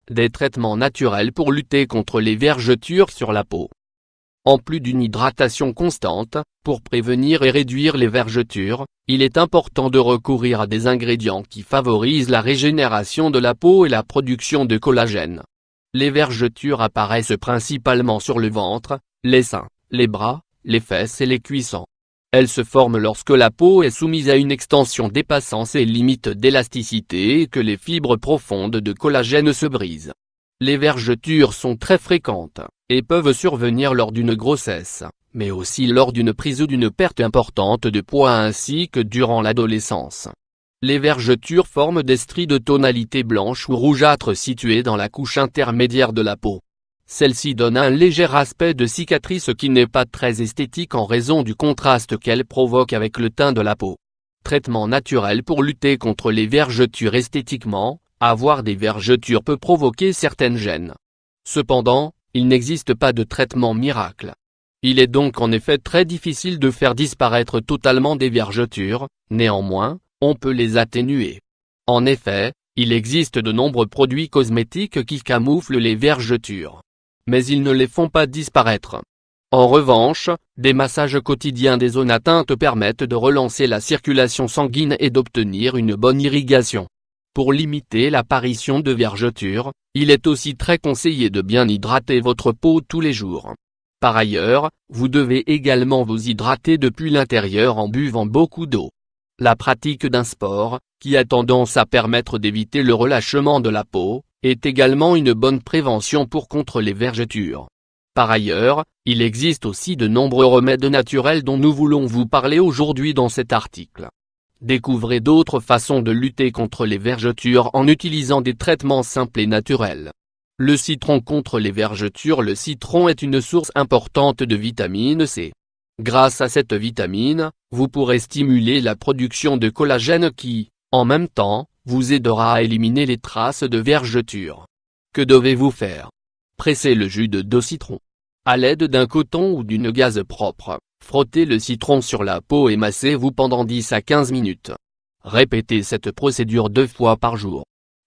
Des traitements naturels pour lutter contre les vergetures sur la peau. En plus d'une hydratation constante, pour prévenir et réduire les vergetures, il est important de recourir à des ingrédients qui favorisent la régénération de la peau et la production de collagène. Les vergetures apparaissent principalement sur le ventre, les seins, les bras, les fesses et les cuissons. Elles se forment lorsque la peau est soumise à une extension dépassant ses limites d'élasticité et que les fibres profondes de collagène se brisent. Les vergetures sont très fréquentes, et peuvent survenir lors d'une grossesse, mais aussi lors d'une prise ou d'une perte importante de poids ainsi que durant l'adolescence. Les vergetures forment des stries de tonalité blanche ou rougeâtre situées dans la couche intermédiaire de la peau. Celle-ci donne un léger aspect de cicatrice qui n'est pas très esthétique en raison du contraste qu'elle provoque avec le teint de la peau. Traitement naturel pour lutter contre les vergetures. Esthétiquement, avoir des vergetures peut provoquer certaines gênes. Cependant, il n'existe pas de traitement miracle. Il est donc en effet très difficile de faire disparaître totalement des vergetures, néanmoins, on peut les atténuer. En effet, il existe de nombreux produits cosmétiques qui camouflent les vergetures, mais ils ne les font pas disparaître. En revanche, des massages quotidiens des zones atteintes permettent de relancer la circulation sanguine et d'obtenir une bonne irrigation. Pour limiter l'apparition de vergetures, il est aussi très conseillé de bien hydrater votre peau tous les jours. Par ailleurs, vous devez également vous hydrater depuis l'intérieur en buvant beaucoup d'eau. La pratique d'un sport, qui a tendance à permettre d'éviter le relâchement de la peau, est également une bonne prévention contre les vergetures. Par ailleurs, il existe aussi de nombreux remèdes naturels dont nous voulons vous parler aujourd'hui dans cet article. Découvrez d'autres façons de lutter contre les vergetures en utilisant des traitements simples et naturels. Le citron contre les vergetures. Le citron est une source importante de vitamine C. Grâce à cette vitamine, vous pourrez stimuler la production de collagène qui, en même temps, vous aidera à éliminer les traces de vergetures. Que devez-vous faire? Pressez le jus de citron. À l'aide d'un coton ou d'une gaze propre, frottez le citron sur la peau et massez-vous pendant 10 à 15 minutes. Répétez cette procédure 2 fois par jour.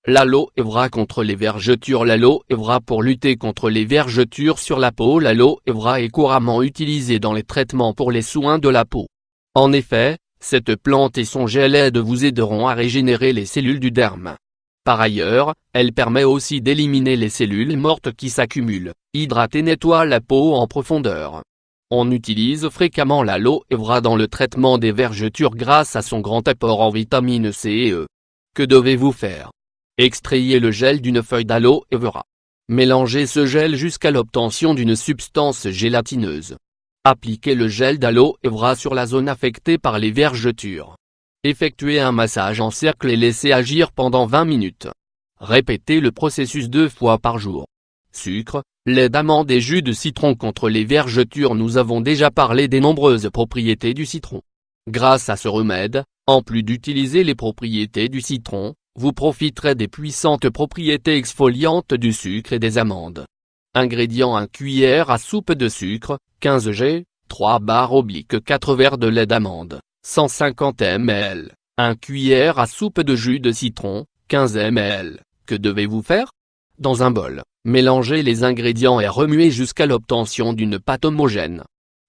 L'aloe vera contre les vergetures. L'aloe vera pour lutter contre les vergetures sur la peau. L'aloe vera est couramment utilisé dans les traitements pour les soins de la peau. En effet, cette plante et son gel vous aideront à régénérer les cellules du derme. Par ailleurs, elle permet aussi d'éliminer les cellules mortes qui s'accumulent, hydrate et nettoie la peau en profondeur. On utilise fréquemment l'aloe vera dans le traitement des vergetures grâce à son grand apport en vitamine C et E. Que devez-vous faire? Extrayez le gel d'une feuille d'aloe vera. Mélangez ce gel jusqu'à l'obtention d'une substance gélatineuse. Appliquez le gel d'aloe vera sur la zone affectée par les vergetures. Effectuez un massage en cercle et laissez agir pendant 20 minutes. Répétez le processus 2 fois par jour. Sucre, lait d'amande et jus de citron contre les vergetures. Nous avons déjà parlé des nombreuses propriétés du citron. Grâce à ce remède, en plus d'utiliser les propriétés du citron, vous profiterez des puissantes propriétés exfoliantes du sucre et des amandes. Ingrédients: 1 cuillère à soupe de sucre, 15 g, 3 /4 verres de lait d'amande, 150 ml, 1 cuillère à soupe de jus de citron, 15 ml. Que devez-vous faire? Dans un bol, mélangez les ingrédients et remuez jusqu'à l'obtention d'une pâte homogène.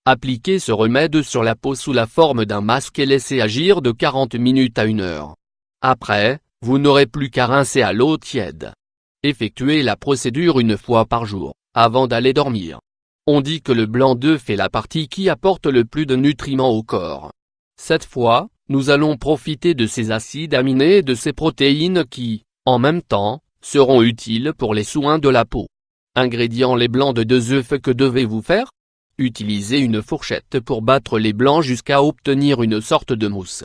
Appliquez ce remède sur la peau sous la forme d'un masque et laissez agir de 40 minutes à 1 heure. Après, vous n'aurez plus qu'à rincer à l'eau tiède. Effectuez la procédure 1 fois par jour, avant d'aller dormir. On dit que le blanc d'œuf est la partie qui apporte le plus de nutriments au corps. Cette fois, nous allons profiter de ces acides aminés et de ces protéines qui, en même temps, seront utiles pour les soins de la peau. Ingrédients: les blancs de 2 œufs. Que devez-vous faire? Utilisez une fourchette pour battre les blancs jusqu'à obtenir une sorte de mousse.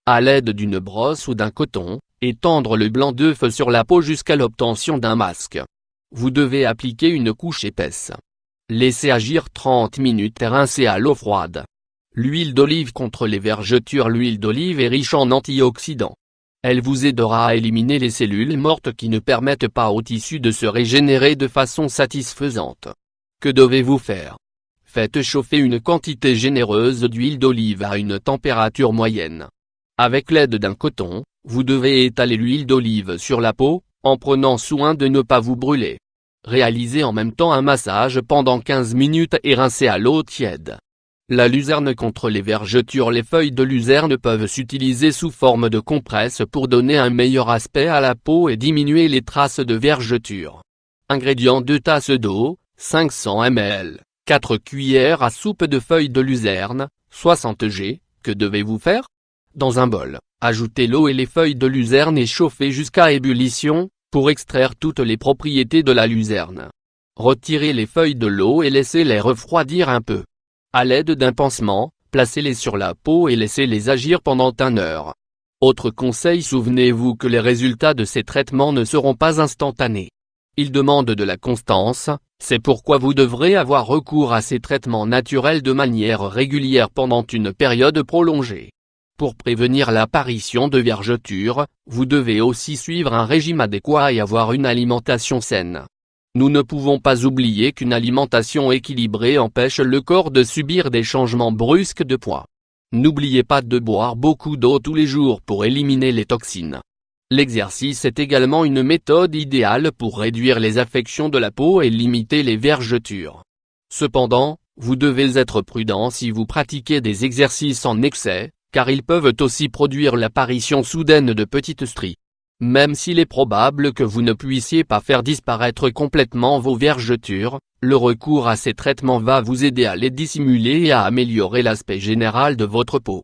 À l'aide d'une brosse ou d'un coton, étendre le blanc d'œuf sur la peau jusqu'à l'obtention d'un masque. Vous devez appliquer une couche épaisse. Laissez agir 30 minutes et rincer à l'eau froide. L'huile d'olive contre les vergetures. L'huile d'olive est riche en antioxydants. Elle vous aidera à éliminer les cellules mortes qui ne permettent pas au tissu de se régénérer de façon satisfaisante. Que devez-vous faire? Faites chauffer une quantité généreuse d'huile d'olive à une température moyenne. Avec l'aide d'un coton, vous devez étaler l'huile d'olive sur la peau, en prenant soin de ne pas vous brûler. Réalisez en même temps un massage pendant 15 minutes et rincez à l'eau tiède. La luzerne contre les vergetures. Les feuilles de luzerne peuvent s'utiliser sous forme de compresse pour donner un meilleur aspect à la peau et diminuer les traces de vergetures. Ingrédients: 2 tasses d'eau, 500 ml, 4 cuillères à soupe de feuilles de luzerne, 60 g. Que devez-vous faire? Dans un bol, ajoutez l'eau et les feuilles de luzerne et chauffez jusqu'à ébullition, pour extraire toutes les propriétés de la luzerne. Retirez les feuilles de l'eau et laissez-les refroidir un peu. À l'aide d'un pansement, placez-les sur la peau et laissez-les agir pendant 1 heure. Autre conseil: souvenez-vous que les résultats de ces traitements ne seront pas instantanés. Ils demandent de la constance, c'est pourquoi vous devrez avoir recours à ces traitements naturels de manière régulière pendant une période prolongée. Pour prévenir l'apparition de vergetures, vous devez aussi suivre un régime adéquat et avoir une alimentation saine. Nous ne pouvons pas oublier qu'une alimentation équilibrée empêche le corps de subir des changements brusques de poids. N'oubliez pas de boire beaucoup d'eau tous les jours pour éliminer les toxines. L'exercice est également une méthode idéale pour réduire les affections de la peau et limiter les vergetures. Cependant, vous devez être prudent si vous pratiquez des exercices en excès, car ils peuvent aussi produire l'apparition soudaine de petites stries. Même s'il est probable que vous ne puissiez pas faire disparaître complètement vos vergetures, le recours à ces traitements va vous aider à les dissimuler et à améliorer l'aspect général de votre peau.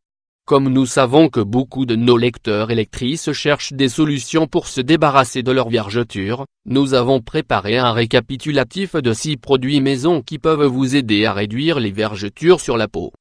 Comme nous savons que beaucoup de nos lecteurs et lectrices cherchent des solutions pour se débarrasser de leurs vergetures, nous avons préparé un récapitulatif de 6 produits maison qui peuvent vous aider à réduire les vergetures sur la peau.